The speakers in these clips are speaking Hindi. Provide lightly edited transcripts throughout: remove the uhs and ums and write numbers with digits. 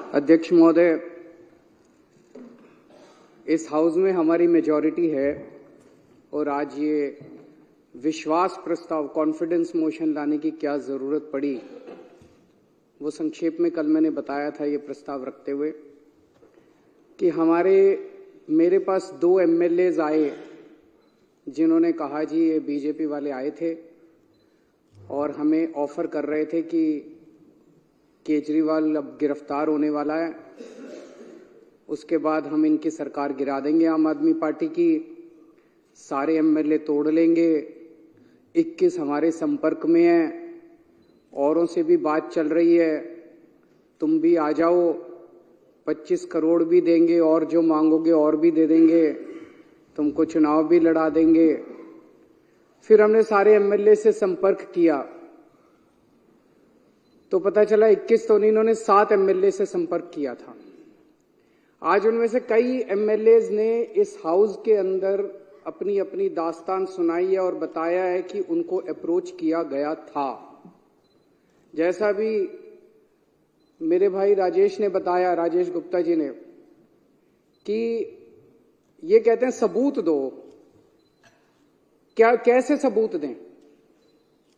अध्यक्ष महोदय, इस हाउस में हमारी मेजॉरिटी है और आज ये विश्वास प्रस्ताव कॉन्फिडेंस मोशन लाने की क्या जरूरत पड़ी, वो संक्षेप में कल मैंने बताया था ये प्रस्ताव रखते हुए कि मेरे पास 2 एमएलएज आए जिन्होंने कहा जी ये बीजेपी वाले आए थे और हमें ऑफर कर रहे थे कि केजरीवाल अब गिरफ्तार होने वाला है, उसके बाद हम इनकी सरकार गिरा देंगे आम आदमी पार्टी की, सारे एमएलए तोड़ लेंगे, 21 हमारे संपर्क में हैं, औरों से भी बात चल रही है, तुम भी आ जाओ, 25 करोड़ भी देंगे और जो मांगोगे और भी दे देंगे, तुमको चुनाव भी लड़ा देंगे। फिर हमने सारे एमएलए से संपर्क किया तो पता चला 21 तो नहीं, इन्होंने 7 एमएलए से संपर्क किया था। आज उनमें से कई एमएलएज ने इस हाउस के अंदर अपनी अपनी दास्तान सुनाई है और बताया है कि उनको अप्रोच किया गया था। जैसा भी मेरे भाई राजेश ने बताया, राजेश गुप्ता जी ने, कि ये कहते हैं सबूत दो। कैसे सबूत दें?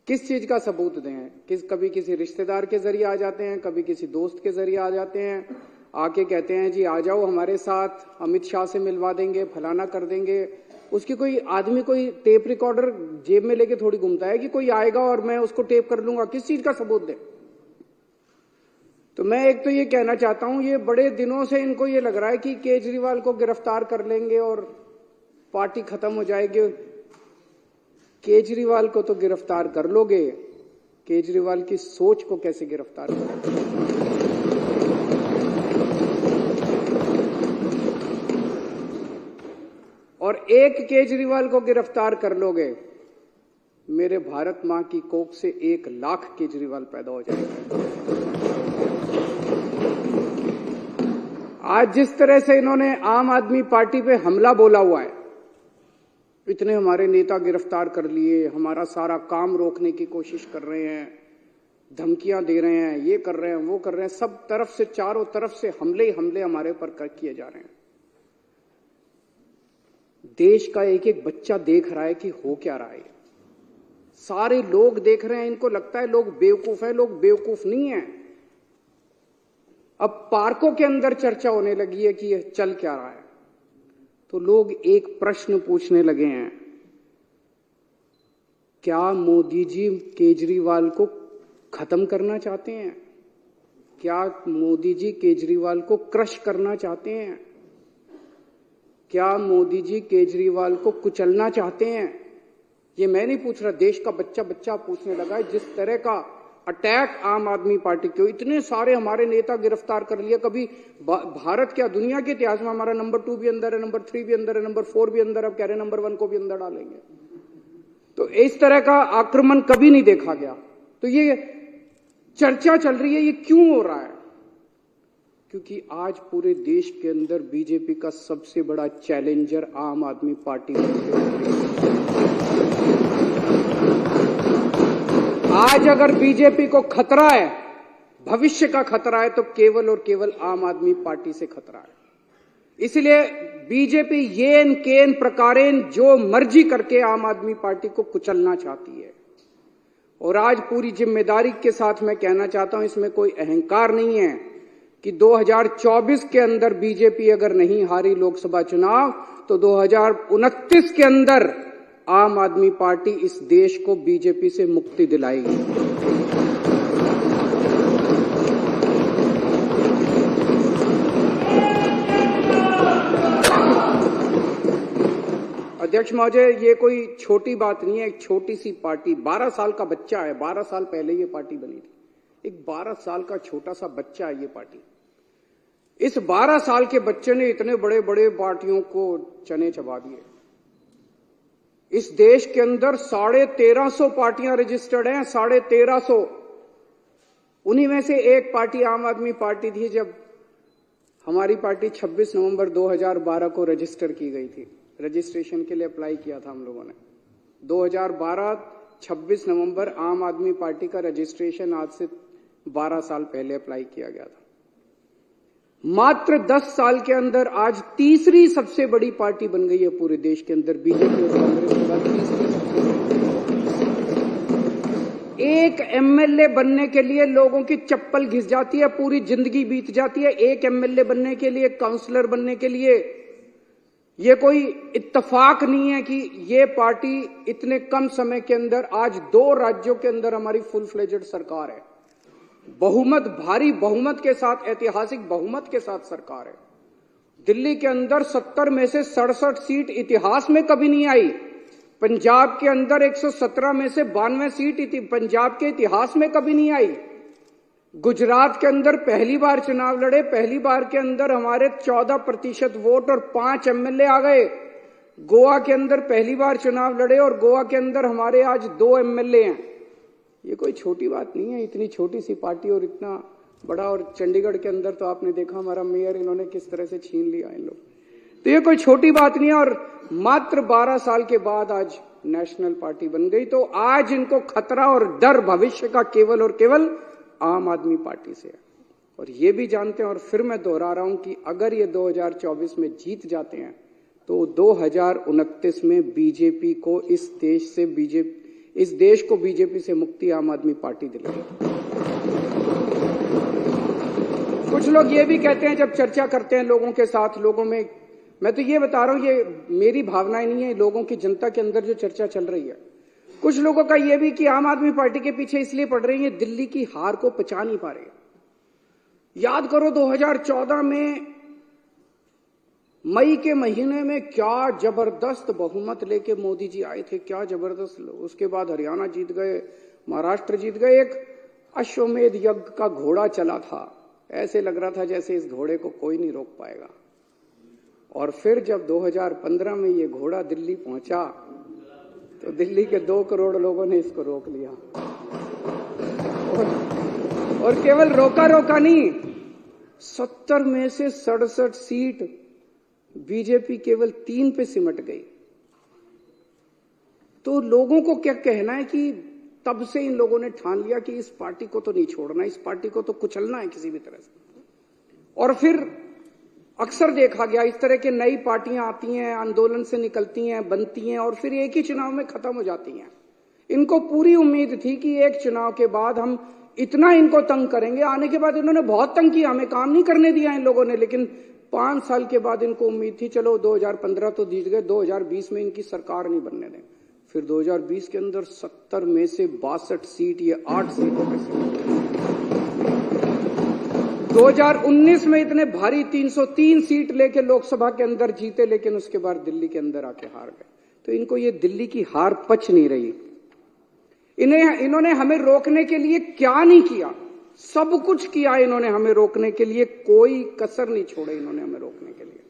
किस चीज का सबूत दें? कभी किसी रिश्तेदार के जरिए आ जाते हैं, कभी किसी दोस्त के जरिए आ जाते हैं, आके कहते हैं जी आ जाओ हमारे साथ, अमित शाह से मिलवा देंगे, फलाना कर देंगे। उसकी कोई आदमी कोई टेप रिकॉर्डर जेब में लेके थोड़ी घूमता है कि कोई आएगा और मैं उसको टेप कर लूंगा। किस चीज का सबूत दें? तो मैं एक तो ये कहना चाहता हूं, ये बड़े दिनों से इनको ये लग रहा है कि केजरीवाल को गिरफ्तार कर लेंगे और पार्टी खत्म हो जाएगी। केजरीवाल को तो गिरफ्तार कर लोगे, केजरीवाल की सोच को कैसे गिरफ्तार करोगे? और एक केजरीवाल को गिरफ्तार कर लोगे, मेरे भारत मां की कोख से 1 लाख केजरीवाल पैदा हो जाएगा। आज जिस तरह से इन्होंने आम आदमी पार्टी पे हमला बोला हुआ है, इतने हमारे नेता गिरफ्तार कर लिए, हमारा सारा काम रोकने की कोशिश कर रहे हैं, धमकियां दे रहे हैं, ये कर रहे हैं, वो कर रहे हैं, सब तरफ से, चारों तरफ से हमले ही हमले हमारे ऊपर किए जा रहे हैं। देश का एक एक बच्चा देख रहा है कि हो क्या रहा है। सारे लोग देख रहे हैं, इनको लगता है लोग बेवकूफ हैं, लोग बेवकूफ नहीं है। अब पार्कों के अंदर चर्चा होने लगी है कि यह चल क्या रहा है, तो लोग एक प्रश्न पूछने लगे हैं, क्या मोदी जी केजरीवाल को खत्म करना चाहते हैं? क्या मोदी जी केजरीवाल को क्रश करना चाहते हैं? क्या मोदी जी केजरीवाल को कुचलना चाहते हैं? ये मैं नहीं पूछ रहा, देश का बच्चा बच्चा पूछने लगा है। जिस तरह का अटैक आम आदमी पार्टी के, इतने सारे हमारे नेता गिरफ्तार कर लिया, कभी भारत क्या दुनिया के इतिहास में हमारा नंबर 2 भी अंदर है, नंबर 3 भी अंदर है, नंबर 4 भी अंदर, अब कह रहे नंबर 1 को भी अंदर डालेंगे। तो इस तरह का आक्रमण कभी नहीं देखा गया। तो ये चर्चा चल रही है, ये क्यों हो रहा है? क्योंकि आज पूरे देश के अंदर बीजेपी का सबसे बड़ा चैलेंजर आम आदमी पार्टी है। आज अगर बीजेपी को खतरा है, भविष्य का खतरा है, तो केवल और केवल आम आदमी पार्टी से खतरा है। इसलिए बीजेपी येन केन प्रकारेन जो मर्जी करके आम आदमी पार्टी को कुचलना चाहती है। और आज पूरी जिम्मेदारी के साथ मैं कहना चाहता हूं, इसमें कोई अहंकार नहीं है कि 2024 के अंदर बीजेपी अगर नहीं हारी लोकसभा चुनाव, तो 2029 के अंदर आम आदमी पार्टी इस देश को बीजेपी से मुक्ति दिलाएगी। अध्यक्ष महोदय, ये कोई छोटी बात नहीं है। एक छोटी सी पार्टी, 12 साल का बच्चा है, 12 साल पहले ये पार्टी बनी थी। एक 12 साल का छोटा सा बच्चा है ये पार्टी। इस 12 साल के बच्चे ने इतने बड़े बड़े पार्टियों को चने चबा दिए। इस देश के अंदर 1350 पार्टियां रजिस्टर्ड हैं, 1350। उन्हीं में से एक पार्टी आम आदमी पार्टी थी। जब हमारी पार्टी 26 नवंबर 2012 को रजिस्टर की गई थी, रजिस्ट्रेशन के लिए अप्लाई किया था हम लोगों ने। 2012 26 नवंबर आम आदमी पार्टी का रजिस्ट्रेशन आज से 12 साल पहले अप्लाई किया गया था। मात्र 10 साल के अंदर आज तीसरी सबसे बड़ी पार्टी बन गई है पूरे देश के अंदर। बीजेपी और कांग्रेस के बाद तीसरी सबसे बड़ी। एक एमएलए बनने के लिए लोगों की चप्पल घिस जाती है, पूरी जिंदगी बीत जाती है एक एमएलए बनने के लिए, काउंसलर बनने के लिए। ये कोई इत्तेफाक नहीं है कि ये पार्टी इतने कम समय के अंदर आज 2 राज्यों के अंदर हमारी फुल फ्लेजेड सरकार है, बहुमत, भारी बहुमत के साथ, ऐतिहासिक बहुमत के साथ सरकार है। दिल्ली के अंदर 70 में से 67 सीट इतिहास में कभी नहीं आई। पंजाब के अंदर 117 में से 92 सीट पंजाब के इतिहास में कभी नहीं आई। गुजरात के अंदर पहली बार चुनाव लड़े, पहली बार के अंदर हमारे 14% वोट और 5 एमएलए आ गए। गोवा के अंदर पहली बार चुनाव लड़े और गोवा के अंदर हमारे आज 2 एमएलए हैं। ये कोई छोटी बात नहीं है, इतनी छोटी सी पार्टी और इतना बड़ा। और चंडीगढ़ के अंदर तो आपने देखा हमारा मेयर इन्होंने किस तरह से छीन लिया इन लोग। तो ये कोई छोटी बात नहीं है। और मात्र 12 साल के बाद आज नेशनल पार्टी बन गई। तो आज इनको खतरा और डर भविष्य का केवल और केवल आम आदमी पार्टी से है। और ये भी जानते हैं, और फिर मैं दोहरा रहा हूं कि अगर ये 2024 में जीत जाते हैं तो 2029 में बीजेपी को इस देश को बीजेपी से मुक्ति आम आदमी पार्टी दिलाएगी। कुछ लोग ये भी कहते हैं जब चर्चा करते हैं लोगों के साथ, लोगों में, मैं तो ये बता रहा हूं, ये मेरी भावनाएं नहीं है, लोगों की, जनता के अंदर जो चर्चा चल रही है। कुछ लोगों का ये भी कि आम आदमी पार्टी के पीछे इसलिए पड़ रही है, दिल्ली की हार को पचा नहीं पा रहे। याद करो 2014 में मई के महीने में क्या जबरदस्त बहुमत लेके मोदी जी आए थे, क्या जबरदस्त। उसके बाद हरियाणा जीत गए, महाराष्ट्र जीत गए। एक अश्वमेध यज्ञ का घोड़ा चला था, ऐसे लग रहा था जैसे इस घोड़े को कोई नहीं रोक पाएगा। और फिर जब 2015 में ये घोड़ा दिल्ली पहुंचा तो दिल्ली के 2 करोड़ लोगों ने इसको रोक लिया। और केवल रोका नहीं, 70 में से 67 सीट बीजेपी केवल 3 पे सिमट गई। तो लोगों को क्या कहना है कि तब से इन लोगों ने ठान लिया कि इस पार्टी को तो नहीं छोड़ना, इस पार्टी को तो कुचलना है किसी भी तरह से। और फिर अक्सर देखा गया इस तरह के नई पार्टियां आती हैं, आंदोलन से निकलती हैं, बनती हैं और फिर एक ही चुनाव में खत्म हो जाती हैं। इनको पूरी उम्मीद थी कि एक चुनाव के बाद हम इतना इनको तंग करेंगे। आने के बाद इन्होंने बहुत तंग किया, हमें काम नहीं करने दिया इन लोगों ने। लेकिन 5 साल के बाद इनको उम्मीद थी चलो 2015 तो जीत गए, 2020 में इनकी सरकार नहीं बनने दें। फिर 2020 के अंदर 70 में से 62 सीट, ये 8 सीटों पे से 2019 में इतने भारी 303 सीट लेके लोकसभा के अंदर जीते, लेकिन उसके बाद दिल्ली के अंदर आके हार गए। तो इनको ये दिल्ली की हार पच नहीं रही। इन्होंने हमें रोकने के लिए क्या नहीं किया, सब कुछ किया इन्होंने हमें रोकने के लिए, कोई कसर नहीं छोड़े इन्होंने हमें रोकने के लिए।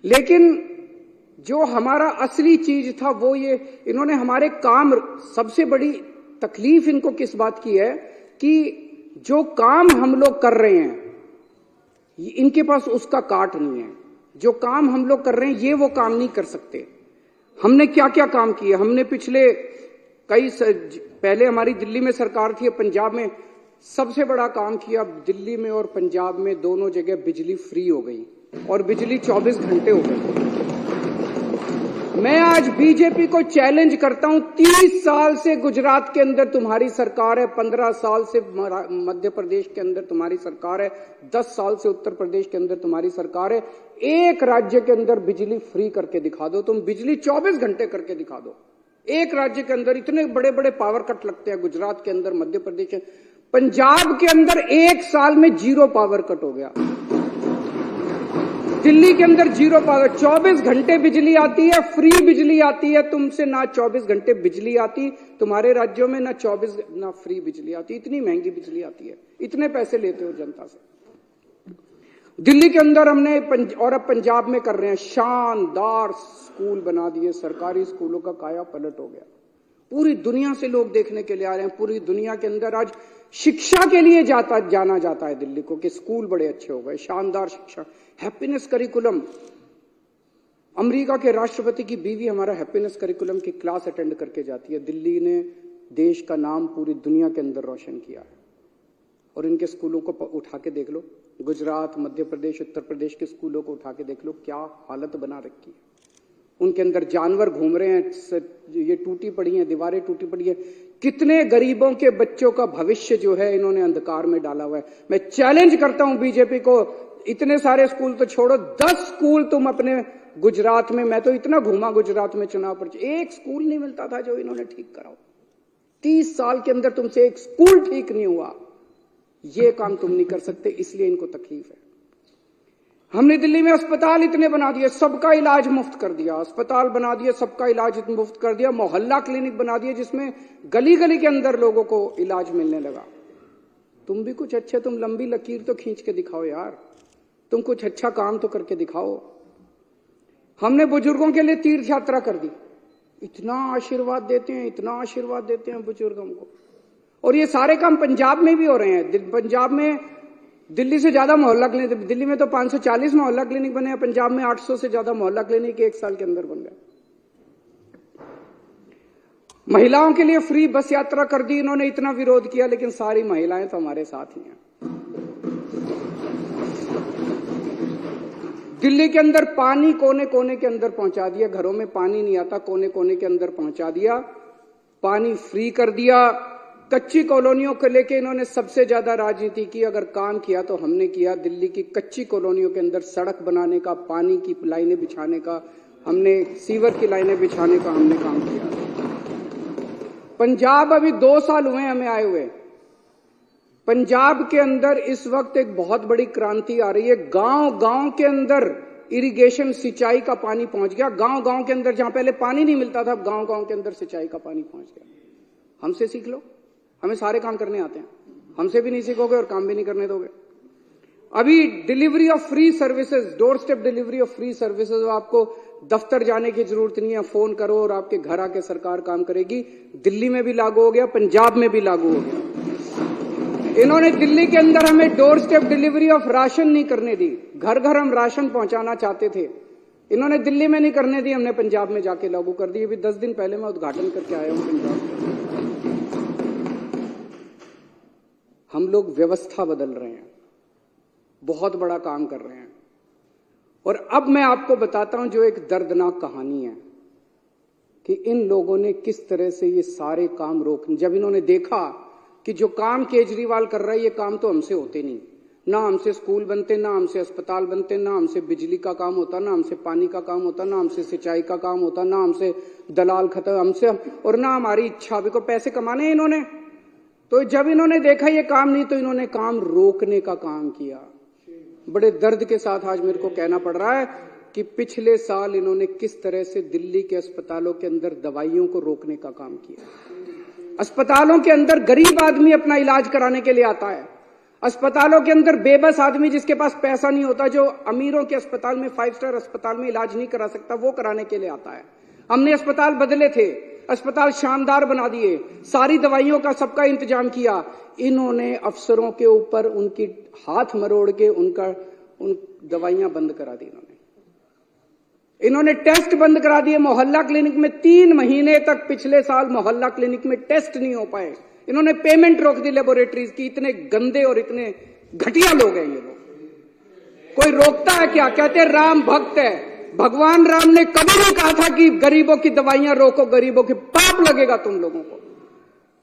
लेकिन जो हमारा असली चीज था वो ये, इन्होंने हमारे काम, सबसे बड़ी तकलीफ इनको किस बात की है कि जो काम हम लोग कर रहे हैं इनके पास उसका काट नहीं है। जो काम हम लोग कर रहे हैं ये वो काम नहीं कर सकते। हमने क्या क्या काम किए, हमने पिछले पहले हमारी दिल्ली में सरकार थी, पंजाब में सबसे बड़ा काम किया। दिल्ली में और पंजाब में दोनों जगह बिजली फ्री हो गई और बिजली 24 घंटे हो गई। मैं आज बीजेपी को चैलेंज करता हूं, 30 साल से गुजरात के अंदर तुम्हारी सरकार है, 15 साल से मध्य प्रदेश के अंदर तुम्हारी सरकार है, 10 साल से उत्तर प्रदेश के अंदर तुम्हारी सरकार है। एक राज्य के अंदर बिजली फ्री करके दिखा दो, तुम बिजली 24 घंटे करके दिखा दो। एक राज्य के अंदर इतने बड़े बड़े पावर कट लगते हैं, गुजरात के अंदर, मध्य प्रदेश, पंजाब के अंदर 1 साल में 0 पावर कट हो गया। दिल्ली के अंदर 0 पावर, 24 घंटे बिजली आती है, फ्री बिजली आती है। तुमसे ना 24 घंटे बिजली आती, तुम्हारे राज्यों में ना 24 ना फ्री बिजली आती। इतनी महंगी बिजली आती है, इतने पैसे लेते हो जनता से। दिल्ली के अंदर हमने और अब पंजाब में कर रहे हैं, शानदार स्कूल बना दिए, सरकारी स्कूलों का काया पलट हो गया। पूरी दुनिया से लोग देखने के लिए आ रहे हैं। पूरी दुनिया के अंदर आज शिक्षा के लिए जाना जाता है दिल्ली को कि स्कूल बड़े अच्छे हो गए, शानदार शिक्षा, हैप्पीनेस करिकुलम। अमेरिका के राष्ट्रपति की बीवी हमारा हैप्पीनेस करिकुलम की क्लास अटेंड करके जाती है। दिल्ली ने देश का नाम पूरी दुनिया के अंदर रोशन किया है। और इनके स्कूलों को उठा के देख लो, गुजरात, मध्य प्रदेश, उत्तर प्रदेश के स्कूलों को उठा के देख लो, क्या हालत बना रखी है। उनके अंदर जानवर घूम रहे हैं, ये टूटी पड़ी हैं, दीवारें टूटी पड़ी है। कितने गरीबों के बच्चों का भविष्य जो है इन्होंने अंधकार में डाला हुआ है। मैं चैलेंज करता हूं बीजेपी को, इतने सारे स्कूल तो छोड़ो, 10 स्कूल तुम अपने गुजरात में, मैं तो इतना घूमा गुजरात में चुनाव पर, एक स्कूल नहीं मिलता था जो इन्होंने ठीक कराओ। 30 साल के अंदर तुमसे एक स्कूल ठीक नहीं हुआ। ये काम तुम नहीं कर सकते, इसलिए इनको तकलीफ है। हमने दिल्ली में अस्पताल इतने बना दिए, सबका इलाज मुफ्त कर दिया, अस्पताल बना दिए, सबका इलाज मुफ्त कर दिया, मोहल्ला क्लिनिक बना दिए जिसमें गली गली के अंदर लोगों को इलाज मिलने लगा। तुम भी कुछ अच्छे, तुम लंबी लकीर तो खींच के दिखाओ यार, तुम कुछ अच्छा काम तो करके दिखाओ। हमने बुजुर्गों के लिए तीर्थ यात्रा कर दी, इतना आशीर्वाद देते हैं, इतना आशीर्वाद देते हैं बुजुर्गों को। और ये सारे काम पंजाब में भी हो रहे हैं। पंजाब में दिल्ली से ज्यादा मोहल्ला क्लिनिक, दिल्ली में तो 540 मोहल्ला क्लिनिक बने हैं, पंजाब में 800 से ज्यादा मोहल्ला क्लिनिक 1 साल के अंदर बन गए। महिलाओं के लिए फ्री बस यात्रा कर दी इन्होंने, इतना विरोध किया, लेकिन सारी महिलाएं तो हमारे साथ ही हैं। दिल्ली के अंदर पानी कोने कोने के अंदर पहुंचा दिया, घरों में पानी नहीं आता, कोने कोने के अंदर पहुंचा दिया, पानी फ्री कर दिया। कच्ची कॉलोनियों को लेके इन्होंने सबसे ज्यादा राजनीति की, अगर काम किया तो हमने किया। दिल्ली की कच्ची कॉलोनियों के अंदर सड़क बनाने का, पानी की लाइनें बिछाने का, हमने सीवर की लाइनें बिछाने का हमने काम किया। पंजाब अभी 2 साल हुए हमें आए हुए, पंजाब के अंदर इस वक्त एक बहुत बड़ी क्रांति आ रही है। गांव गांव के अंदर इरिगेशन, सिंचाई का पानी पहुंच गया। गांव गांव के अंदर जहां पहले पानी नहीं मिलता था, अब गांव गांव के अंदर सिंचाई का पानी पहुंच गया। हमसे सीख लो, हमें सारे काम करने आते हैं, हमसे भी नहीं सीखोगे और काम भी नहीं करने दोगे। अभी delivery of free services, door step delivery of free services, आपको दफ्तर जाने की जरूरत नहीं है, फोन करो और आपके घर आके सरकार काम करेगी। दिल्ली में भी लागू हो गया, पंजाब में भी लागू हो गया। इन्होंने दिल्ली के अंदर हमें door step delivery of ration नहीं करने दी, घर घर हम राशन पहुंचाना चाहते थे, इन्होंने दिल्ली में नहीं करने दी, हमने पंजाब में जाके लागू कर दी। अभी 10 दिन पहले मैं उद्घाटन करके आया हूं पंजाब में। हम लोग व्यवस्था बदल रहे हैं, बहुत बड़ा काम कर रहे हैं। और अब मैं आपको बताता हूं जो एक दर्दनाक कहानी है कि इन लोगों ने किस तरह से ये सारे काम रोक, जब इन्होंने देखा कि जो काम केजरीवाल कर रहा है ये काम तो हमसे होते नहीं, ना हमसे स्कूल बनते, ना हमसे अस्पताल बनते, ना हमसे बिजली का काम होता, ना हमसे पानी का काम होता, ना हमसे सिंचाई का काम होता, ना हमसे दलाल खत्म, हमसे और ना हमारी इच्छा, अभी को पैसे कमाने हैं इन्होंने। तो जब इन्होंने देखा ये काम नहीं, तो इन्होंने काम रोकने का काम किया। बड़े दर्द के साथ आज मेरे को कहना पड़ रहा है कि पिछले साल इन्होंने किस तरह से दिल्ली के अस्पतालों के अंदर दवाइयों को रोकने का काम किया। अस्पतालों के अंदर गरीब आदमी अपना इलाज कराने के लिए आता है, अस्पतालों के अंदर बेबस आदमी जिसके पास पैसा नहीं होता, जो अमीरों के अस्पताल में, 5 स्टार अस्पताल में इलाज नहीं करा सकता, वो कराने के लिए आता है। हमने अस्पताल बदले थे, अस्पताल शानदार बना दिए, सारी दवाइयों का सबका इंतजाम किया। इन्होंने अफसरों के ऊपर उनकी हाथ मरोड़ के उन दवाइयां बंद करा दी। इन्होंने टेस्ट बंद करा दिए। मोहल्ला क्लिनिक में 3 महीने तक पिछले साल मोहल्ला क्लिनिक में टेस्ट नहीं हो पाए। इन्होंने पेमेंट रोक दी लेबोरेटरीज की। इतने गंदे और इतने घटिया लोग हैं ये लोग। कोई रोकता है क्या? कहते हैं राम भक्त है। भगवान राम ने कभी नहीं कहा था कि गरीबों की दवाइयां रोको, गरीबों के पाप लगेगा तुम लोगों को।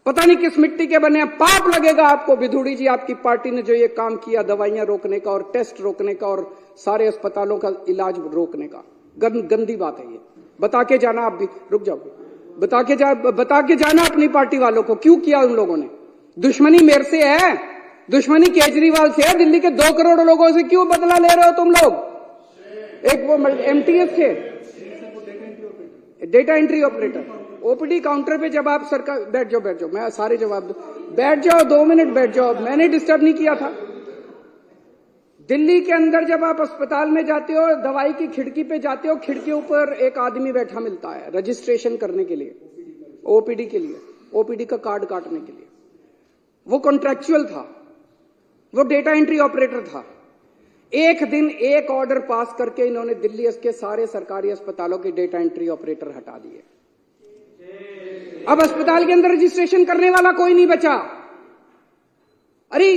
पता नहीं किस मिट्टी के बने हैं, पाप लगेगा आपको। विधुड़ी जी, आपकी पार्टी ने जो ये काम किया दवाइयां रोकने का और टेस्ट रोकने का और सारे अस्पतालों का इलाज रोकने का, गंदी बात है ये। बता के जाना, आप भी रुक जाओ, बता के जाना अपनी पार्टी वालों को क्यों किया उन लोगों ने। दुश्मनी मेरे से है, दुश्मनी केजरीवाल से है। दिल्ली के 2 करोड़ लोगों से क्यों बदला ले रहे हो तुम लोग? एक वो एमटीएस थे, data entry operator, OPD counter पे जब आप सरकार, बैठ जाओ, मैं सारे जवाब दूं, बैठ जाओ 2 मिनट बैठ जाओ, मैंने डिस्टर्ब नहीं किया था। दिल्ली के अंदर जब आप अस्पताल में जाते हो, दवाई की खिड़की पे जाते हो, खिड़की ऊपर एक आदमी बैठा मिलता है रजिस्ट्रेशन करने के लिए, ओपीडी के लिए, ओपीडी का कार्ड काटने के लिए। वो कॉन्ट्रैक्चुअल था, वो डेटा एंट्री ऑपरेटर था। एक दिन एक ऑर्डर पास करके इन्होंने दिल्ली के सारे सरकारी अस्पतालों के डेटा एंट्री ऑपरेटर हटा दिए। अब अस्पताल के अंदर रजिस्ट्रेशन करने वाला कोई नहीं बचा। अरे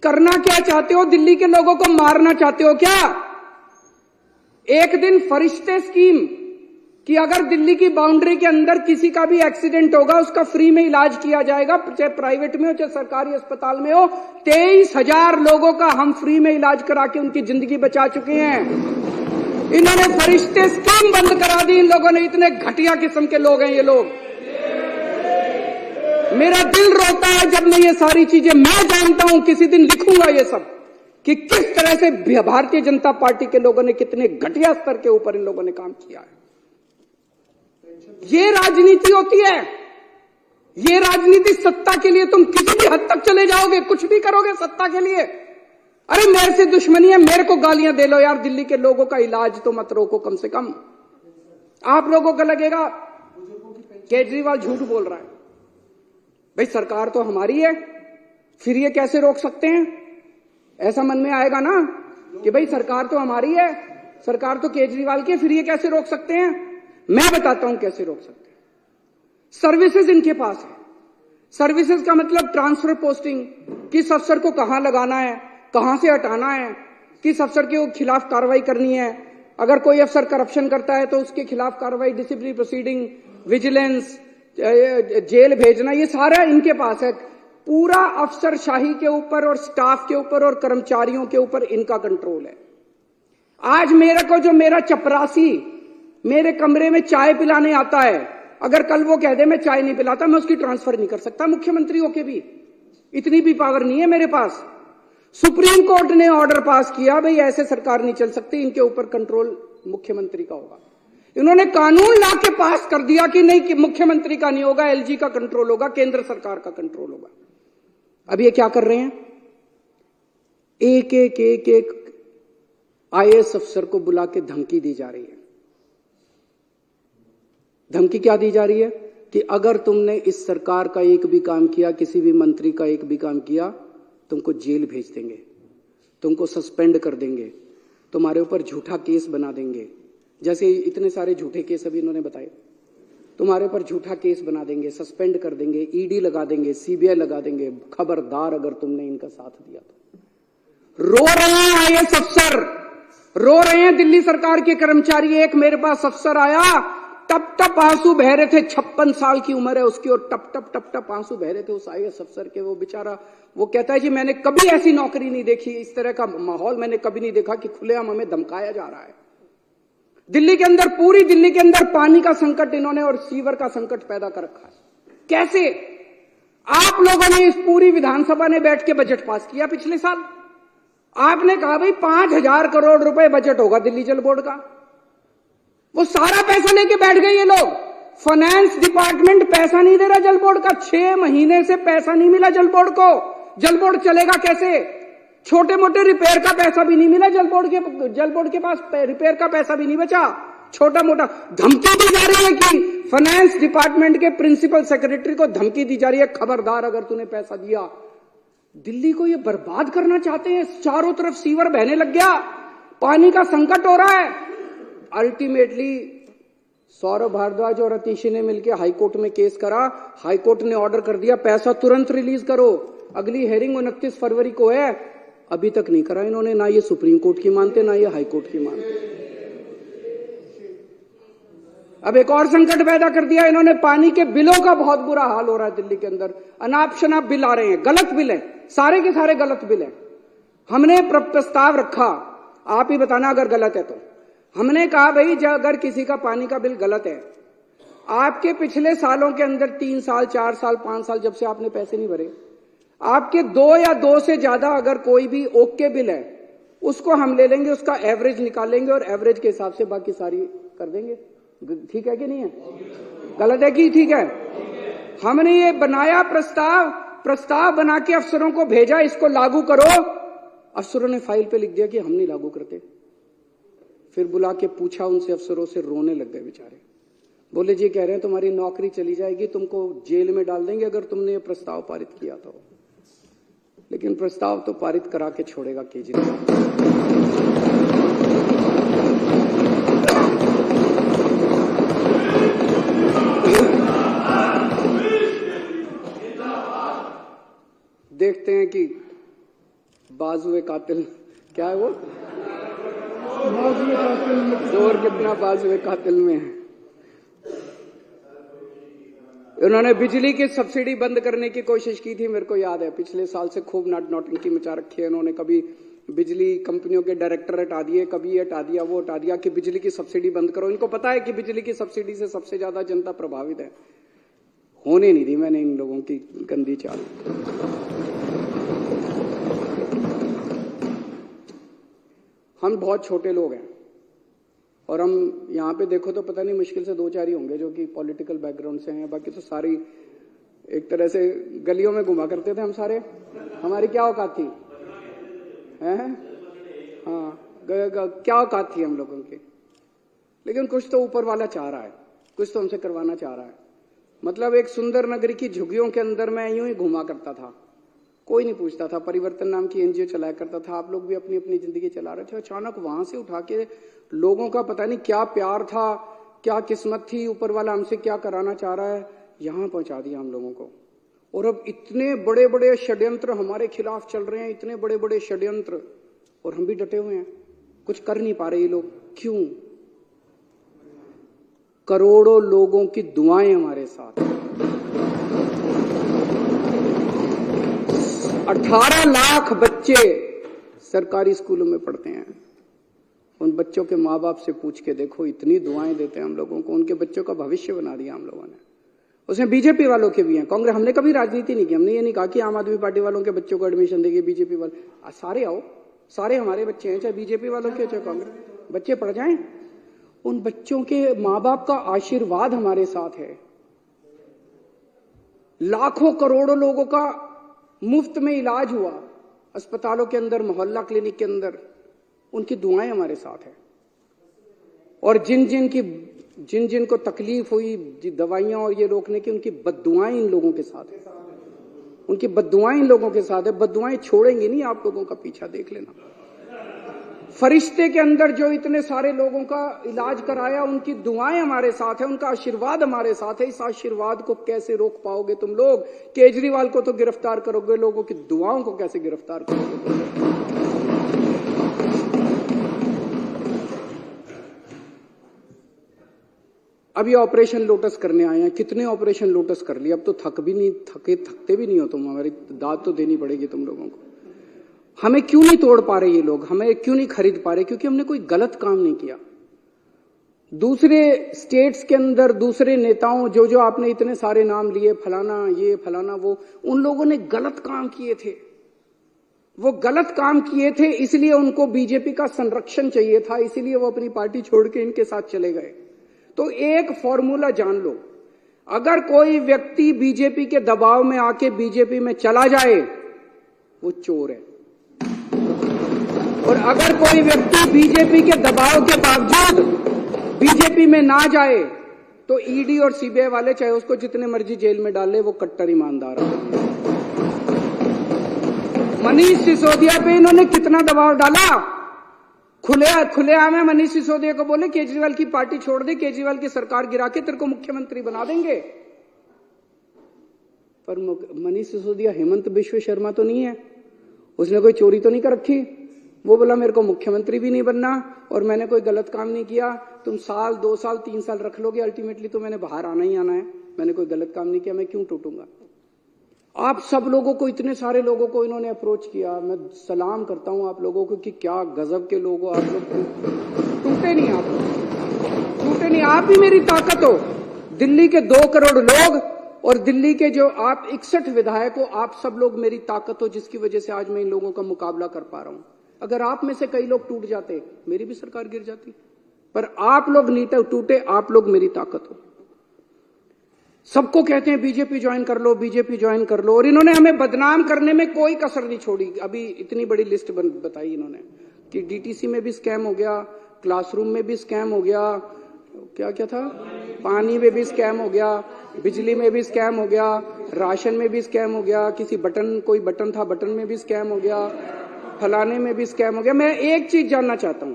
करना क्या चाहते हो? दिल्ली के लोगों को मारना चाहते हो क्या? एक दिन फरिश्ते स्कीम कि अगर दिल्ली की बाउंड्री के अंदर किसी का भी एक्सीडेंट होगा उसका फ्री में इलाज किया जाएगा, चाहे प्राइवेट में हो चाहे सरकारी अस्पताल में हो। 23,000 लोगों का हम फ्री में इलाज करा के उनकी जिंदगी बचा चुके हैं। इन्होंने फरिश्ते स्कीम बंद करा दी। इन लोगों ने, इतने घटिया किस्म के लोग हैं ये लोग। मेरा दिल रोता है जब मैं ये सारी चीजें, मैं जानता हूं किसी दिन लिखूंगा ये सब कि किस तरह से भारतीय जनता पार्टी के लोगों ने कितने घटिया स्तर के ऊपर इन लोगों ने काम किया है। ये राजनीति होती है। ये राजनीति सत्ता के लिए तुम किसी भी हद तक चले जाओगे, कुछ भी करोगे सत्ता के लिए। अरे मेरे से दुश्मनी है, मेरे को गालियां दे लो यार, दिल्ली के लोगों का इलाज तो मत रोको कम से कम। आप लोगों को लगेगा केजरीवाल झूठ बोल रहा है। भाई सरकार तो हमारी है, फिर ये कैसे रोक सकते हैं? ऐसा मन में आएगा ना कि भाई सरकार तो हमारी है, सरकार तो केजरीवाल की है, फिर ये कैसे रोक सकते हैं? मैं बताता हूं कैसे रोक सकते हैं। सर्विसेज इनके पास है। सर्विसेज का मतलब ट्रांसफर पोस्टिंग, किस अफसर को कहां लगाना है, कहां से हटाना है, किस अफसर के खिलाफ कार्रवाई करनी है। अगर कोई अफसर करप्शन करता है तो उसके खिलाफ कार्रवाई, डिसिप्लिनरी प्रोसीडिंग, विजिलेंस, जेल भेजना, ये सारा इनके पास है। पूरा अफसरशाही के ऊपर और स्टाफ के ऊपर और कर्मचारियों के ऊपर इनका कंट्रोल है। आज मेरे को जो मेरा चपरासी मेरे कमरे में चाय पिलाने आता है, अगर कल वो कह दे मैं चाय नहीं पिलाता, मैं उसकी ट्रांसफर नहीं कर सकता मुख्यमंत्री होके भी। इतनी भी पावर नहीं है मेरे पास। सुप्रीम कोर्ट ने ऑर्डर पास किया, भाई ऐसे सरकार नहीं चल सकती, इनके ऊपर कंट्रोल मुख्यमंत्री का होगा। इन्होंने कानून ला के पास कर दिया कि नहीं, कि मुख्यमंत्री का नहीं होगा, एलजी का कंट्रोल होगा, केंद्र सरकार का कंट्रोल होगा। अब ये क्या कर रहे हैं? एक एक एक एक आईएएस अफसर को बुला के धमकी दी जा रही है। धमकी क्या दी जा रही है? कि अगर तुमने इस सरकार का एक भी काम किया, किसी भी मंत्री का एक भी काम किया, तुमको जेल भेज देंगे, तुमको सस्पेंड कर देंगे, तुम्हारे ऊपर झूठा केस बना देंगे। जैसे इतने सारे झूठे केस अभी इन्होंने बताए, तुम्हारे ऊपर झूठा केस बना देंगे, सस्पेंड कर देंगे, ईडी लगा देंगे, सीबीआई लगा देंगे। खबरदार अगर तुमने इनका साथ दिया तो। रो रहे हैं आईएएस अफसर, रो रहे हैं दिल्ली सरकार के कर्मचारी। एक मेरे पास अफसर आया, टप टप आंसू बह रहे थे, 56 साल की उम्र है उसकी, और टप टप आंसू बह रहे थे उस आईएएस अफसर के। वो बेचारा, वो कहता है कि मैंने कभी ऐसी नौकरी नहीं देखी, इस तरह का माहौल मैंने कभी नहीं देखा कि खुलेआम हमें धमकाया जा रहा है। दिल्ली के अंदर, पूरी दिल्ली के अंदर पानी का संकट इन्होंने और सीवर का संकट पैदा कर रखा है। कैसे? आप लोगों ने इस पूरी विधानसभा ने बैठ के बजट पास किया पिछले साल। आपने कहा भाई 5,000 करोड़ रुपए बजट होगा दिल्ली जल बोर्ड का। वो सारा पैसा लेके बैठ गए ये लोग। फाइनेंस डिपार्टमेंट पैसा नहीं दे रहा जल बोर्ड का। 6 महीने से पैसा नहीं मिला जल बोर्ड को। जल बोर्ड चलेगा कैसे? छोटे मोटे रिपेयर का पैसा भी नहीं मिला जल बोर्ड के पास रिपेयर का पैसा भी नहीं बचा। छोटा मोटा धमकी दी जा रही है कि फाइनेंस डिपार्टमेंट के प्रिंसिपल सेक्रेटरी को धमकी दी जा रही है, खबरदार अगर तूने पैसा दिया। दिल्ली को ये बर्बाद करना चाहते हैं। चारों तरफ सीवर बहने लग गया, पानी का संकट हो रहा है। अल्टीमेटली सौरभ भारद्वाज और अतीशी ने मिलकर हाईकोर्ट में केस करा। हाईकोर्ट ने ऑर्डर कर दिया पैसा तुरंत रिलीज करो। अगली हेयरिंग 29 फरवरी को है, अभी तक नहीं करा इन्होंने। ना ये सुप्रीम कोर्ट की मानते, ना ये हाईकोर्ट की मानते। अब एक और संकट पैदा कर दिया इन्होंने। पानी के बिलों का बहुत बुरा हाल हो रहा है दिल्ली के अंदर। अनाप शनाप बिल आ रहे हैं, गलत बिल है, सारे के सारे गलत बिल है। हमने प्रस्ताव रखा, आप ही बताना अगर गलत है तो। हमने कहा भाई अगर किसी का पानी का बिल गलत है, आपके पिछले सालों के अंदर 3 साल 4 साल 5 साल जब से आपने पैसे नहीं भरे, आपके 2 या 2 से ज्यादा अगर कोई भी ओके बिल है, उसको हम ले लेंगे, उसका एवरेज निकालेंगे और एवरेज के हिसाब से बाकी सारी कर देंगे। ठीक है कि नहीं है? गलत है कि ठीक है? हमने ये बनाया प्रस्ताव बना के अफसरों को भेजा, इसको लागू करो। अफसरों ने फाइल पे लिख दिया कि हम नहीं लागू करते। फिर बुला के पूछा उनसे, अफसरों से, रोने लग गए बेचारे। बोले जी कह रहे हैं तुम्हारी नौकरी चली जाएगी, तुमको जेल में डाल देंगे अगर तुमने ये प्रस्ताव पारित किया तो। लेकिन प्रस्ताव तो पारित करा के छोड़ेगा केजरीवाल। देखते हैं कि बाजुए कातिल, क्या है वो? जोर कितना बाजुए कातिल में है। उन्होंने बिजली की सब्सिडी बंद करने की कोशिश की थी, मेरे को याद है। पिछले साल से खूब नौटंकी मचा रखी है इन्होंने। कभी बिजली कंपनियों के डायरेक्टर हटा दिए, कभी ये हटा दिया, वो हटा दिया कि बिजली की सब्सिडी बंद करो। इनको पता है कि बिजली की सब्सिडी से सबसे ज्यादा जनता प्रभावित है। होने नहीं दी मैंने इन लोगों की गंदी चाल। हम बहुत छोटे लोग हैं और हम यहाँ पे देखो तो पता नहीं मुश्किल से 2-4 ही होंगे जो कि पॉलिटिकल बैकग्राउंड से हैं। बाकी तो सारी एक तरह से गलियों में घुमा करते थे हम सारे। हमारी क्या औकात थी? हैं? हाँ, क्या औकात थी हम लोगों की? लेकिन कुछ तो ऊपर वाला चाह रहा है, कुछ तो हमसे करवाना चाह रहा है। मतलब एक सुंदर नगरी की झुग्गियों के अंदर मैं यूं ही घुमा करता था, कोई नहीं पूछता था। परिवर्तन नाम की एनजीओ चलाया करता था, आप लोग भी अपनी अपनी जिंदगी चला रहे थे। अचानक वहां से उठा के लोगों का पता नहीं क्या प्यार था, क्या किस्मत थी, ऊपर वाला हमसे क्या कराना चाह रहा है, यहां पहुंचा दिया हम लोगों को। और अब इतने बड़े बड़े षड्यंत्र हमारे खिलाफ चल रहे हैं, इतने बड़े बड़े षड्यंत्र, और हम भी डटे हुए हैं, कुछ कर नहीं पा रहे ये लोग। क्यों? करोड़ों लोगों की दुआएं हमारे साथ। 18 लाख बच्चे सरकारी स्कूलों में पढ़ते हैं। उन बच्चों के माँ बाप से पूछ के देखो, इतनी दुआएं देते हैं हम लोगों को। उनके बच्चों का भविष्य बना दिया हम लोगों ने। उसमें बीजेपी वालों के भी हैं, कांग्रेस। हमने कभी राजनीति नहीं की, हमने ये नहीं कहा कि आम आदमी पार्टी वालों के बच्चों को एडमिशन देंगे, बीजेपी वाले। सारे आओ, सारे हमारे बच्चे हैं, चाहे बीजेपी वालों के चाहे कांग्रेस। बच्चे पढ़ जाएं। उन बच्चों के माँ बाप का आशीर्वाद हमारे साथ है। लाखों करोड़ों लोगों का मुफ्त में इलाज हुआ अस्पतालों के अंदर, मोहल्ला क्लिनिक के अंदर। उनकी दुआएं हमारे साथ है। और जिन जिन को तकलीफ हुई दवाइयां और ये रोकने की, उनकी बद्दुआएं इन लोगों के साथ है। उनकी बद्दुआएं इन लोगों के साथ है। बद्दुआएं छोड़ेंगी नहीं आप लोगों का पीछा, देख लेना। फरिश्ते के अंदर जो इतने सारे लोगों का इलाज कराया, उनकी दुआएं हमारे साथ है, उनका आशीर्वाद हमारे साथ है। इस आशीर्वाद को कैसे रोक पाओगे तुम लोग? केजरीवाल को तो गिरफ्तार करोगे, लोगों की दुआओं को कैसे गिरफ्तार करोगे? अब ये ऑपरेशन लोटस करने आए हैं। कितने ऑपरेशन लोटस कर लिए? अब तो थकते भी नहीं हो तुम। हमारी दाद तो देनी पड़ेगी तुम लोगों को। हमें क्यों नहीं तोड़ पा रहे ये लोग? हमें क्यों नहीं खरीद पा रहे? क्योंकि हमने कोई गलत काम नहीं किया। दूसरे स्टेट्स के अंदर दूसरे नेताओं, जो आपने इतने सारे नाम लिए, फलाना ये फलाना वो, उन लोगों ने गलत काम किए थे। वो गलत काम किए थे, इसलिए उनको बीजेपी का संरक्षण चाहिए था, इसीलिए वो अपनी पार्टी छोड़ के इनके साथ चले गए। तो एक फॉर्मूला जान लो, अगर कोई व्यक्ति बीजेपी के दबाव में आके बीजेपी में चला जाए, वो चोर है। और अगर कोई व्यक्ति बीजेपी के दबाव के बावजूद बीजेपी में ना जाए, तो ईडी और सीबीआई वाले चाहे उसको जितने मर्जी जेल में डाले, वो कट्टर ईमानदार है। मनीष सिसोदिया पे इन्होंने कितना दबाव डाला। खुलेआम है मनीष सिसोदिया को बोले केजरीवाल की पार्टी छोड़ दे, केजरीवाल की सरकार गिरा के तेरे को मुख्यमंत्री बना देंगे। पर मनीष सिसोदिया हेमंत बिश्व शर्मा तो नहीं है, उसने कोई चोरी तो नहीं कर रखी। वो बोला मेरे को मुख्यमंत्री भी नहीं बनना और मैंने कोई गलत काम नहीं किया। तुम 1 साल 2 साल 3 साल रख लोगे, अल्टीमेटली तो मैंने बाहर आना ही आना है। मैंने कोई गलत काम नहीं किया, मैं क्यों टूटूंगा? आप सब लोगों को, इतने सारे लोगों को इन्होंने अप्रोच किया। मैं सलाम करता हूं आप लोगों को कि क्या गजब के लोग हो आप लोग। टूटे नहीं, आप टूटे नहीं। आप ही मेरी ताकत हो। दिल्ली के 2 करोड़ लोग और दिल्ली के जो आप 61 विधायक हो, आप सब लोग मेरी ताकत हो, जिसकी वजह से आज मैं इन लोगों का मुकाबला कर पा रहा हूं। अगर आप में से कई लोग टूट जाते, मेरी भी सरकार गिर जाती। पर आप लोग नहीं टूटे, आप लोग मेरी ताकत हो। सबको कहते हैं बीजेपी ज्वाइन कर लो, बीजेपी ज्वाइन कर लो, और इन्होंने हमें बदनाम करने में कोई कसर नहीं छोड़ी। अभी इतनी बड़ी लिस्ट बताई इन्होंने कि डीटीसी में भी स्कैम हो गया, क्लासरूम में भी स्कैम हो गया, क्या क्या था, पानी में भी स्कैम हो गया, बिजली में भी स्कैम हो गया, राशन में भी स्कैम हो गया, किसी बटन, कोई बटन था बटन में भी स्कैम हो गया, फलाने में भी स्कैम हो गया। मैं एक चीज जानना चाहता हूं,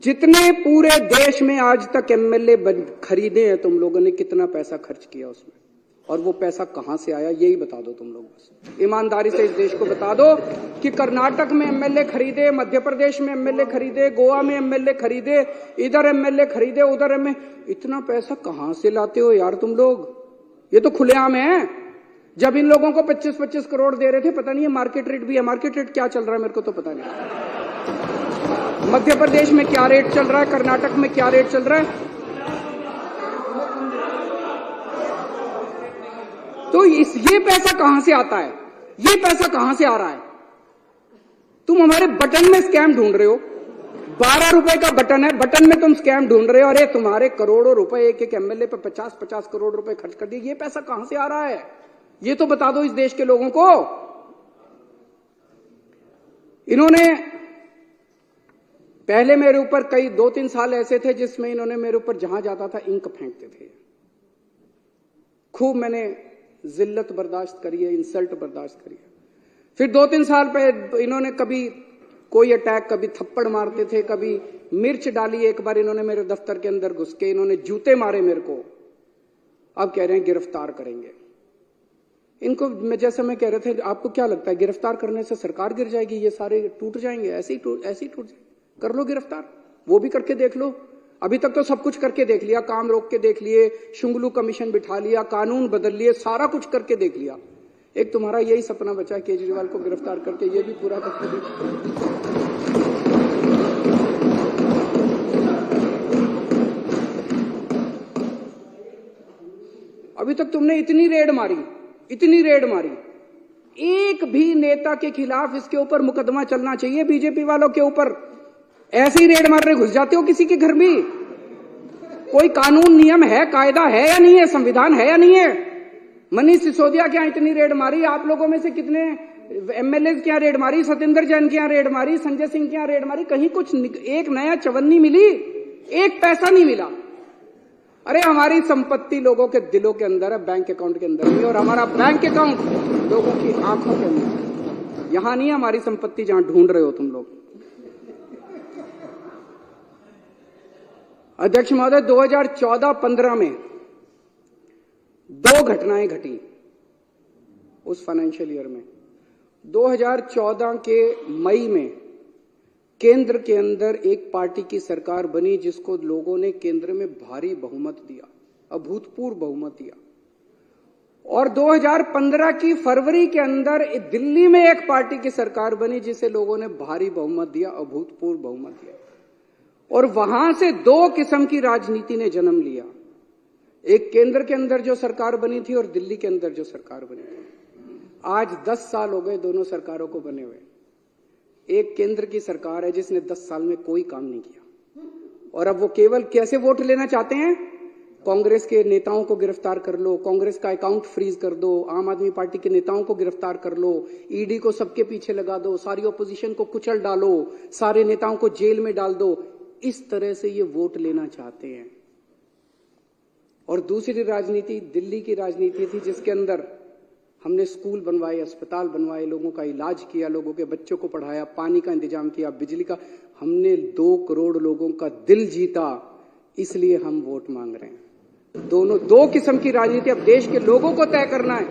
जितने पूरे देश में आज तक एमएलए खरीदे हैं तुम लोगों ने, कितना पैसा खर्च किया उसमें? और वो पैसा कहां से आया यही बता दो तुम लोग। बस ईमानदारी से इस देश को बता दो कि कर्नाटक में एमएलए खरीदे, मध्य प्रदेश में एमएलए खरीदे, गोवा में एमएलए खरीदे, इधर एमएलए खरीदे, उधर इतना पैसा कहां से लाते हो यार तुम लोग? ये तो खुलेआम है। जब इन लोगों को 25-25 करोड़ दे रहे थे, पता नहीं है मार्केट रेट भी है, मार्केट रेट क्या चल रहा है मेरे को तो पता नहीं। मध्य प्रदेश में क्या रेट चल रहा है, कर्नाटक में क्या रेट चल रहा है। तो ये पैसा कहां से आता है? ये पैसा कहां से आ रहा है? तुम हमारे बटन में स्कैम ढूंढ रहे हो। 12 रुपए का बटन है, बटन में तुम स्कैम ढूंढ रहे हो। अरे तुम्हारे करोड़ों रुपए एक एक एमएलए पे 50-50 करोड़ रुपए खर्च कर दिए। ये पैसा कहां से आ रहा है? ये तो बता दो इस देश के लोगों को। इन्होंने पहले मेरे ऊपर कई 2-3 साल ऐसे थे जिसमें इन्होंने मेरे ऊपर जहां जाता था इंक फेंकते थे। खूब मैंने जिल्लत बर्दाश्त करी है, इंसल्ट बर्दाश्त करी है। फिर 2-3 साल पे इन्होंने कभी कोई अटैक, कभी थप्पड़ मारते थे, कभी मिर्च डाली। एक बार इन्होंने मेरे दफ्तर के अंदर घुस के इन्होंने जूते मारे मेरे को। अब कह रहे हैं गिरफ्तार करेंगे इनको। मैं कह रहे थे आपको क्या लगता है गिरफ्तार करने से सरकार गिर जाएगी, ये सारे टूट जाएंगे? ऐसे ही टूट जाएंगे। कर लो गिरफ्तार, वो भी करके देख लो। अभी तक तो सब कुछ करके देख लिया, काम रोक के देख लिए, शुंगलू कमीशन बिठा लिया, कानून बदल लिए, सारा कुछ करके देख लिया। एक तुम्हारा यही सपना बचा है केजरीवाल को गिरफ्तार करके, ये भी पूरा करके दे। अभी तक तुमने इतनी रेड मारी, एक भी नेता के खिलाफ इसके ऊपर मुकदमा चलना चाहिए। बीजेपी वालों के ऊपर ऐसे ही रेड मारने घुस जाते हो किसी के घर भी। कोई कानून नियम है, कायदा है या नहीं है, संविधान है या नहीं है? मनीष सिसोदिया के यहां इतनी रेड मारी, आप लोगों में से कितने एमएलए के यहां रेड मारी, सत्येंद्र जैन के यहां रेड मारी, संजय सिंह के यहां रेड मारी, कहीं कुछ एक नया चवन्नी मिली? एक पैसा नहीं मिला। अरे हमारी संपत्ति लोगों के दिलों के अंदर है, बैंक अकाउंट के अंदर नहीं। और हमारा बैंक अकाउंट लोगों की आंखों के अंदर। यहां नहीं है हमारी संपत्ति जहां ढूंढ रहे हो तुम लोग। अध्यक्ष महोदय, 2014-15 में 2 घटनाएं घटी उस फाइनेंशियल ईयर में। 2014 के मई में केंद्र के अंदर एक पार्टी की सरकार बनी जिसको लोगों ने केंद्र में भारी बहुमत दिया, अभूतपूर्व बहुमत दिया। और 2015 की फरवरी के अंदर दिल्ली में एक पार्टी की सरकार बनी जिसे लोगों ने भारी बहुमत दिया, अभूतपूर्व बहुमत दिया। और वहां से 2 किस्म की राजनीति ने जन्म लिया। एक केंद्र के अंदर जो सरकार बनी थी और दिल्ली के अंदर जो सरकार बनी थी। आज 10 साल हो गए दोनों सरकारों को बने हुए। एक केंद्र की सरकार है जिसने 10 साल में कोई काम नहीं किया, और अब वो केवल कैसे वोट लेना चाहते हैं? कांग्रेस के नेताओं को गिरफ्तार कर लो, कांग्रेस का अकाउंट फ्रीज कर दो, आम आदमी पार्टी के नेताओं को गिरफ्तार कर लो, ईडी को सबके पीछे लगा दो, सारी ऑपोजिशन को कुचल डालो, सारे नेताओं को जेल में डाल दो। इस तरह से ये वोट लेना चाहते हैं। और दूसरी राजनीति दिल्ली की राजनीति थी जिसके अंदर हमने स्कूल बनवाए, अस्पताल बनवाए, लोगों का इलाज किया, लोगों के बच्चों को पढ़ाया, पानी का इंतजाम किया, बिजली का। हमने 2 करोड़ लोगों का दिल जीता, इसलिए हम वोट मांग रहे हैं। दोनों 2 किस्म की राजनीति अब देश के लोगों को तय करना है।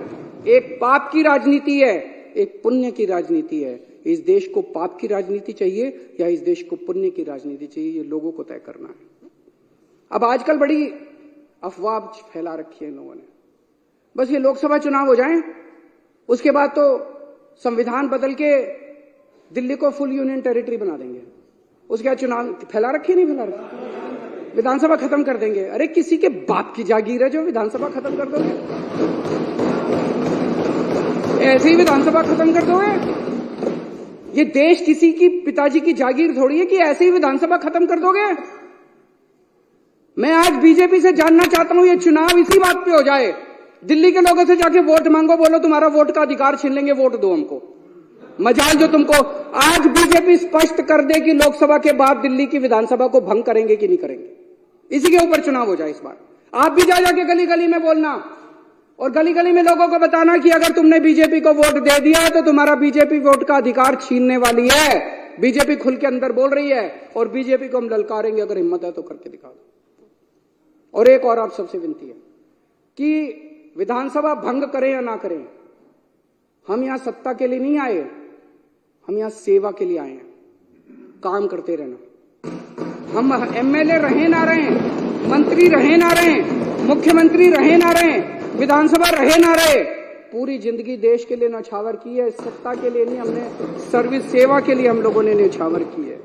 एक पाप की राजनीति है, एक पुण्य की राजनीति है। इस देश को पाप की राजनीति चाहिए या इस देश को पुण्य की राजनीति चाहिए, ये लोगों को तय करना है। अब आजकल बड़ी अफवाह फैला रखी है इन लोगों ने। बस ये लोकसभा चुनाव हो जाएं, उसके बाद तो संविधान बदल के दिल्ली को फुल यूनियन टेरिटरी बना देंगे। उसके बाद चुनाव फैला रखी नहीं फैला रखी, विधानसभा खत्म कर देंगे। अरे किसी के बाप की जागीर है जो विधानसभा खत्म कर दोगे? ऐसे ही विधानसभा खत्म कर दोगे? ये देश किसी की पिताजी की जागीर थोड़ी है कि ऐसे ही विधानसभा खत्म कर दोगे। मैं आज बीजेपी से जानना चाहता हूं, ये चुनाव इसी बात पे हो जाए, दिल्ली के लोगों से जाके वोट मांगो, बोलो तुम्हारा वोट का अधिकार छीन लेंगे, वोट दो हमको। मजाल जो तुमको। आज बीजेपी स्पष्ट कर दे कि लोकसभा के बाद दिल्ली की विधानसभा को भंग करेंगे कि नहीं करेंगे, इसी के ऊपर चुनाव हो जाए इस बार। आप भी जा जाके गली गली में बोलना और गली गली में लोगों को बताना कि अगर तुमने बीजेपी को वोट दे दिया है तो तुम्हारा बीजेपी वोट का अधिकार छीनने वाली है। बीजेपी खुल के अंदर बोल रही है और बीजेपी को हम ललकारेंगे, अगर हिम्मत है तो करके दिखा दो। और एक और आप सबसे विनती है कि विधानसभा भंग करें या ना करें, हम यहां सत्ता के लिए नहीं आए, हम यहां सेवा के लिए आए हैं, काम करते रहना। हम एमएलए रहे ना रहे, मंत्री रहे ना रहे, मुख्यमंत्री रहे ना रहे, विधानसभा रहे ना रहे, पूरी जिंदगी देश के लिए न्यौछावर की है, सत्ता के लिए नहीं, हमने सर्विस सेवा के लिए हम लोगों ने न्यौछावर की है।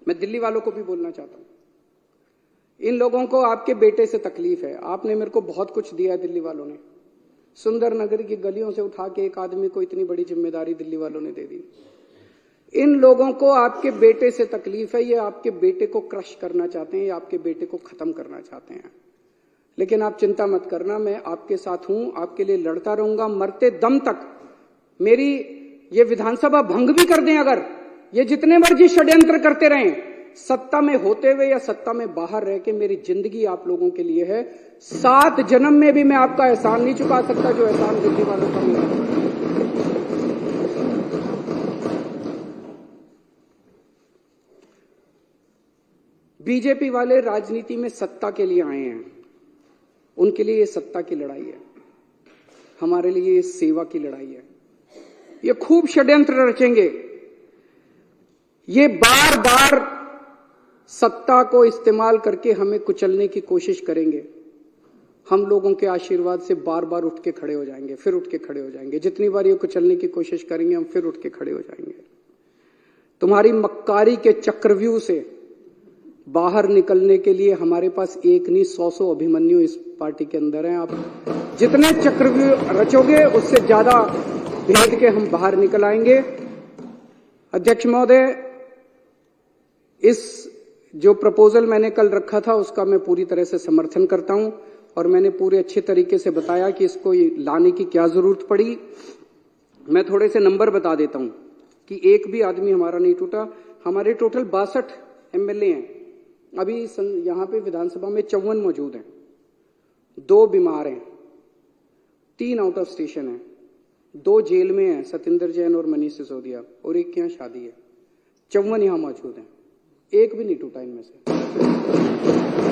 मैं दिल्ली वालों को भी बोलना चाहता हूं, इन लोगों को आपके बेटे से तकलीफ है। आपने मेरे को बहुत कुछ दिया है, दिल्ली वालों ने। सुंदर नगर की गलियों से उठा के एक आदमी को इतनी बड़ी जिम्मेदारी दिल्ली वालों ने दे दी। इन लोगों को आपके बेटे से तकलीफ है, ये आपके बेटे को क्रश करना चाहते हैं, ये आपके बेटे को खत्म करना चाहते हैं। लेकिन आप चिंता मत करना, मैं आपके साथ हूं, आपके लिए लड़ता रहूंगा मरते दम तक। मेरी ये विधानसभा भंग भी कर दें, अगर ये जितने मर्जी षड्यंत्र करते रहें, सत्ता में होते हुए या सत्ता में बाहर रह के, मेरी जिंदगी आप लोगों के लिए है। 7 जन्म में भी मैं आपका एहसान नहीं चुका सकता जो एहसान दिल्ली वालों का मेरा है। बीजेपी वाले राजनीति में सत्ता के लिए आए हैं, उनके लिए ये सत्ता की लड़ाई है, हमारे लिए ये सेवा की लड़ाई है। ये खूब षड्यंत्र रचेंगे, ये बार बार सत्ता को इस्तेमाल करके हमें कुचलने की कोशिश करेंगे। हम लोगों के आशीर्वाद से बार बार उठ के खड़े हो जाएंगे, फिर उठ के खड़े हो जाएंगे। जितनी बार ये कुचलने की कोशिश करेंगे, हम फिर उठ के खड़े हो जाएंगे। तुम्हारी मक्कारी के चक्रव्यूह से बाहर निकलने के लिए हमारे पास एक नहीं 100 अभिमन्यु इस पार्टी के अंदर हैं। आप जितने चक्रव्यूह रचोगे, उससे ज्यादा भेद के हम बाहर निकल आएंगे। अध्यक्ष महोदय, इस जो प्रपोजल मैंने कल रखा था उसका मैं पूरी तरह से समर्थन करता हूं, और मैंने पूरे अच्छे तरीके से बताया कि इसको लाने की क्या जरूरत पड़ी। मैं थोड़े से नंबर बता देता हूं कि एक भी आदमी हमारा नहीं टूटा। हमारे टोटल 62 एमएलए हैं, अभी यहां पे विधानसभा में 54 मौजूद हैं। 2 बीमार हैं, 3 आउट ऑफ स्टेशन हैं, 2 जेल में हैं, सतिंदर जैन और मनीष सिसोदिया, और एक के यहां शादी है। 54 यहां मौजूद हैं, एक भी नहीं टूटा इनमें से।